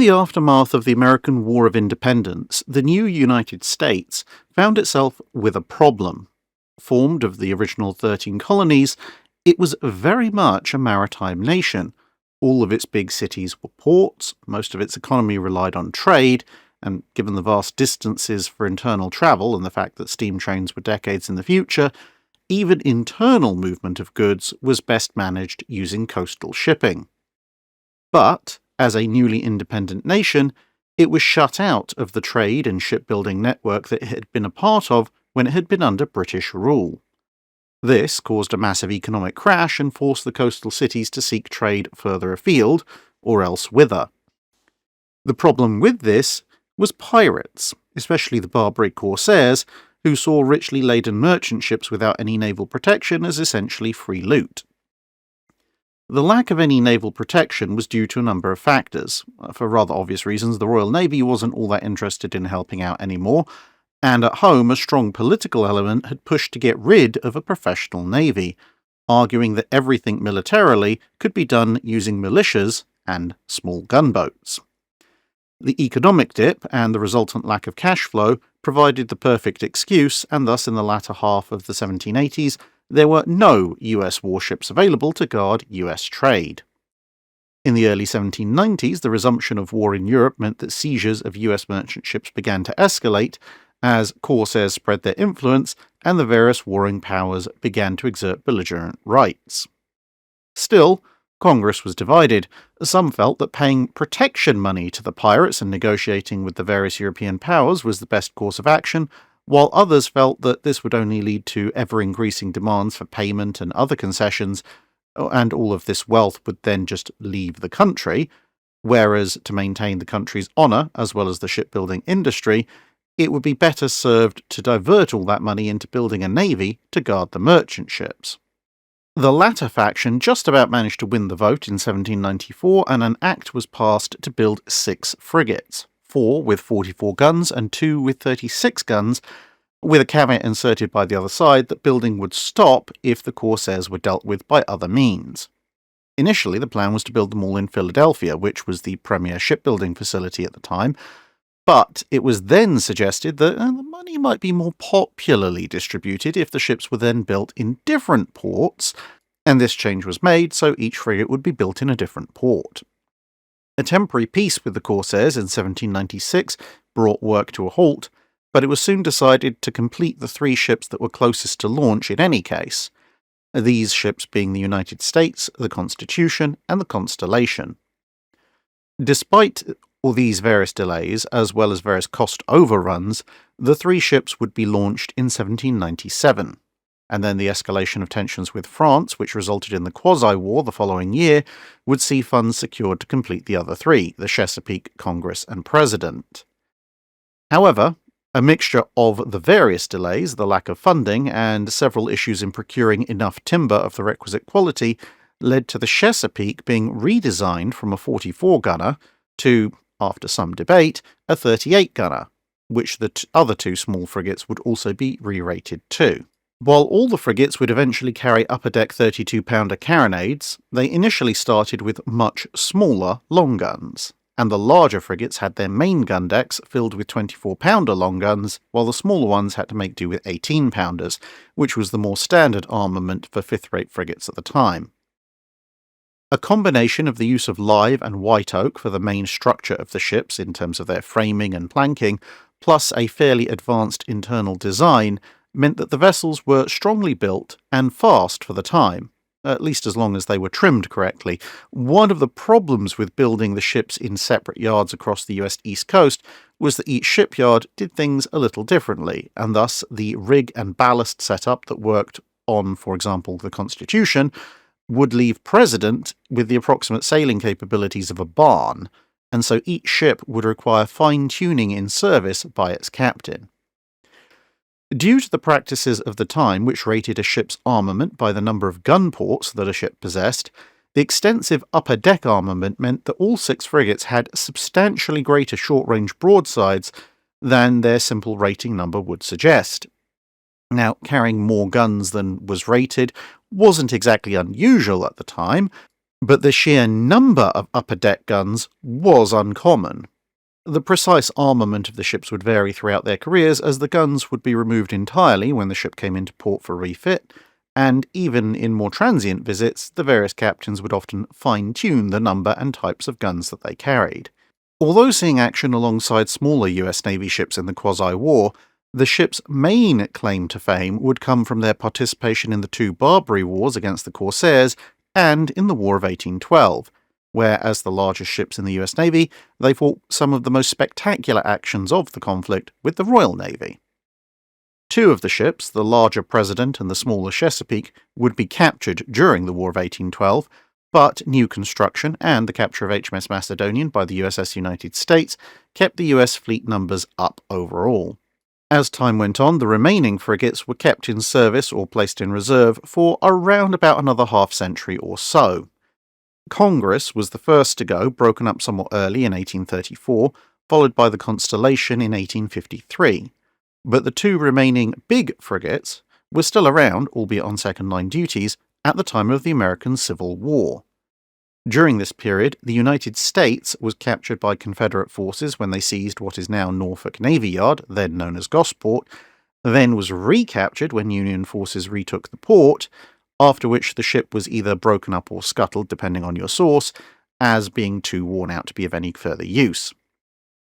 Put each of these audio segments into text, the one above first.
the aftermath of the American War of Independence, the new United States found itself with a problem. Formed of the original 13 colonies, it was very much a maritime nation. All of its big cities were ports, most of its economy relied on trade, and given the vast distances for internal travel and the fact that steam trains were decades in the future, even internal movement of goods was best managed using coastal shipping. But, as a newly independent nation, it was shut out of the trade and shipbuilding network that it had been a part of when it had been under British rule. This caused a massive economic crash and forced the coastal cities to seek trade further afield, or else whither. The problem with this was pirates, especially the Barbary corsairs, who saw richly laden merchant ships without any naval protection as essentially free loot. The lack of any naval protection was due to a number of factors. For rather obvious reasons, the Royal Navy wasn't all that interested in helping out anymore, and at home a strong political element had pushed to get rid of a professional navy, arguing that everything militarily could be done using militias and small gunboats. The economic dip and the resultant lack of cash flow provided the perfect excuse, and thus in the latter half of the 1780s, there were no US warships available to guard US trade. In the early 1790s, the resumption of war in Europe meant that seizures of US merchant ships began to escalate as corsairs spread their influence and the various warring powers began to exert belligerent rights. Still, Congress was divided. Some felt that paying protection money to the pirates and negotiating with the various European powers was the best course of action, while others felt that this would only lead to ever-increasing demands for payment and other concessions, and all of this wealth would then just leave the country, whereas to maintain the country's honour as well as the shipbuilding industry, it would be better served to divert all that money into building a navy to guard the merchant ships. The latter faction just about managed to win the vote in 1794, and an act was passed to build 6 frigates, 4 with 44 guns and 2 with 36 guns, with a caveat inserted by the other side that building would stop if the corsairs were dealt with by other means. Initially, the plan was to build them all in Philadelphia, which was the premier shipbuilding facility at the time, but it was then suggested that the money might be more popularly distributed if the ships were then built in different ports, and this change was made so each frigate would be built in a different port. A temporary peace with the corsairs in 1796 brought work to a halt, but it was soon decided to complete the 3 ships that were closest to launch in any case, these ships being the United States, the Constitution, and the Constellation. Despite all these various delays, as well as various cost overruns, the 3 ships would be launched in 1797, and then the escalation of tensions with France, which resulted in the Quasi-War the following year, would see funds secured to complete the other 3, the Chesapeake, Congress, and President. However, a mixture of the various delays, the lack of funding, and several issues in procuring enough timber of the requisite quality led to the Chesapeake being redesigned from a 44-gunner to, after some debate, a 38-gunner, which the other 2 small frigates would also be re-rated to. While all the frigates would eventually carry upper-deck 32-pounder carronades, they initially started with much smaller long guns, and the larger frigates had their main gun decks filled with 24-pounder long guns, while the smaller ones had to make do with 18-pounders, which was the more standard armament for 5th-rate frigates at the time. A combination of the use of live and white oak for the main structure of the ships in terms of their framing and planking, plus a fairly advanced internal design, meant that the vessels were strongly built and fast for the time, at least as long as they were trimmed correctly. One of the problems with building the ships in separate yards across the US East Coast was that each shipyard did things a little differently, and thus the rig and ballast setup that worked on, for example, the Constitution, would leave President with the approximate sailing capabilities of a barn, and so each ship would require fine-tuning in service by its captain. Due to the practices of the time, which rated a ship's armament by the number of gun ports that a ship possessed, the extensive upper-deck armament meant that all 6 frigates had substantially greater short-range broadsides than their simple rating number would suggest. Now, carrying more guns than was rated wasn't exactly unusual at the time, But the sheer number of upper deck guns was uncommon. The precise armament of the ships would vary throughout their careers, as the guns would be removed entirely when the ship came into port for refit, and even in more transient visits, the various captains would often fine-tune the number and types of guns that they carried. Although seeing action alongside smaller US Navy ships in the Quasi-War, the ship's main claim to fame would come from their participation in the two Barbary Wars against the Corsairs and in the War of 1812, where, as the largest ships in the US Navy, they fought some of the most spectacular actions of the conflict with the Royal Navy. Two of the ships, the larger President and the smaller Chesapeake, would be captured during the War of 1812, but new construction and the capture of HMS Macedonian by the USS United States kept the US fleet numbers up overall. As time went on, the remaining frigates were kept in service or placed in reserve for around about another half-century or so. Congress was the first to go, broken up somewhat early in 1834, followed by the Constellation in 1853. But the two remaining big frigates were still around, albeit on second-line duties, at the time of the American Civil War. During this period, the United States was captured by Confederate forces when they seized what is now Norfolk Navy Yard, then known as Gosport, then was recaptured when Union forces retook the port, after which the ship was either broken up or scuttled, depending on your source, as being too worn out to be of any further use.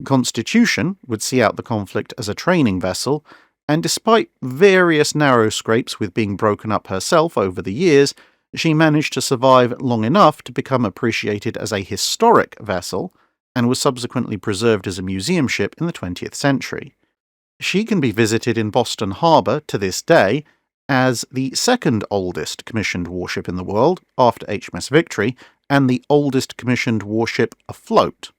Constitution would see out the conflict as a training vessel, and despite various narrow scrapes with being broken up herself over the years, she managed to survive long enough to become appreciated as a historic vessel, and was subsequently preserved as a museum ship in the 20th century. She can be visited in Boston Harbor to this day as the second oldest commissioned warship in the world, after HMS Victory, and the oldest commissioned warship afloat.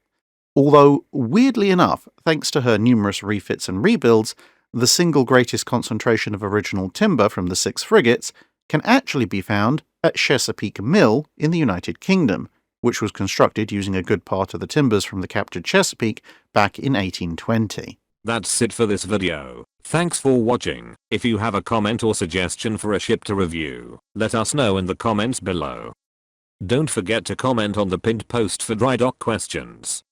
Although, weirdly enough, thanks to her numerous refits and rebuilds, the single greatest concentration of original timber from the Six Frigates can actually be found at Chesapeake Mill in the United Kingdom, which was constructed using a good part of the timbers from the captured Chesapeake back in 1820. That's it for this video. Thanks for watching. If you have a comment or suggestion for a ship to review, let us know in the comments below. Don't forget to comment on the pinned post for dry dock questions.